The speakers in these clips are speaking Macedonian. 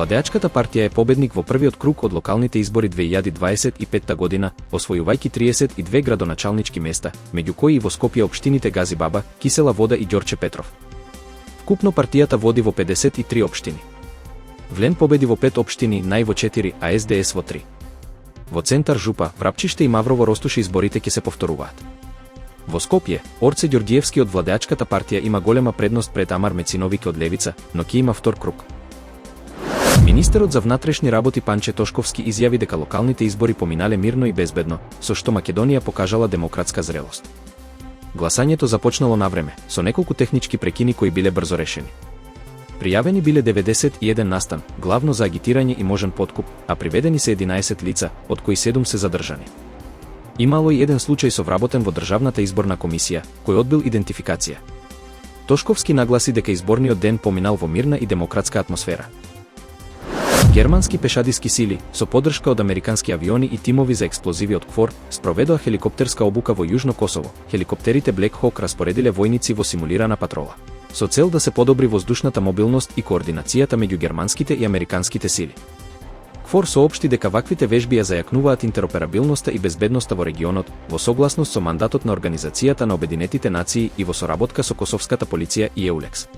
Владеачката партија е победник во првиот круг од локалните избори 2025 година, освојувајќи 32 градоначалнички места, меѓу кои и во Скопје општините Гази Баба, Кисела Вода и Ѓорче Петров. Вкупно партијата води во 53 општини. Влен победи во 5 општини, Нај во 4, а СДС во 3. Во Центар, Жупа, Врапчиште и Маврово Ростуше изборите ќе се повторуваат. Во Скопје, Орце Ѓорѓиевски од владеачката партија има голема предност пред Амар Мециновиќ од Левица, но ќе има втор круг. Министерот за внатрешни работи Панче Тошковски изјави дека локалните избори поминале мирно и безбедно, со што Македонија покажала демократска зрелост. Гласањето започнало на време, со неколку технички прекини кои биле брзо решени. Пријавени биле 91 настан, главно за агитирање и можен подкуп, а приведени се 11 лица, од кои 7 се задржани. Имало и еден случај со вработен во Државната изборна комисија, кој одбил идентификација. Тошковски нагласи дека изборниот ден поминал во мирна и демократска атмосфера. Германски пешадиски сили, со поддршка од американски авиони и тимови за експлозиви од КФОР, спроведоа хеликоптерска обука во Јужно Косово. Хеликоптерите Black Hawk распоредиле војници во симулирана патрола, со цел да се подобри воздушната мобилност и координацијата меѓу германските и американските сили. КФОР соопшти дека ваквите вежби ја зајакнуваат интероперабилноста и безбедноста во регионот, во согласност со мандатот на Организацијата на Обединетите нации и во соработка со косовската полиција и EULEX.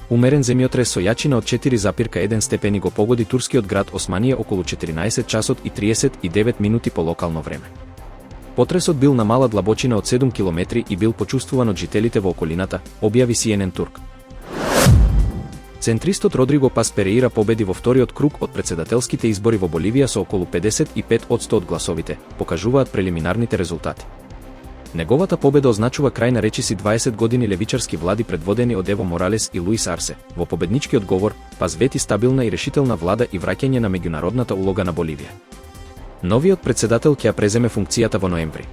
Умерен земјотрес со јачина од 4,1 степени го погоди турскиот град Османија околу 14 часот и 39 минути по локално време. Потресот бил на мала длабочина од 7 километри и бил почувствуван од жителите во околината, објави CNN Турк. Центристот Родриго Пас Переира победи во вториот круг од председателските избори во Боливија со околу 55% од гласовите, покажуваат прелиминарните резултати. Неговата победа означува крај на речиси 20 години левичарски влади предводени од Ево Моралес и Луис Арсе. Во победничкиот говор, Пас вети стабилна и решителна влада и враќање на меѓународната улога на Боливија. Новиот председател ќе ја преземе функцијата во ноември.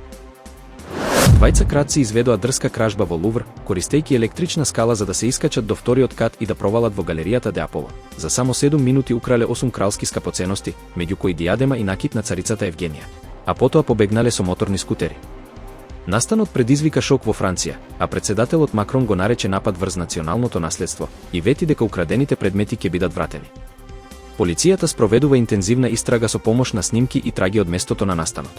Двајца крадци изведоа дрска кражба во Лувр, користејќи електрична скала за да се искачат до вториот кат и да провалат во галеријата де Аполо. За само 7 минути украле 8 кралски скапоценности, меѓу кои диадема и накит на царицата Евгенија, а потоа побегнале со моторни скутери. Настанот предизвика шок во Франција, а председателот Макрон го нарече напад врз националното наследство и вети дека украдените предмети ќе бидат вратени. Полицијата спроведува интензивна истрага со помош на снимки и траги од местото на настанот.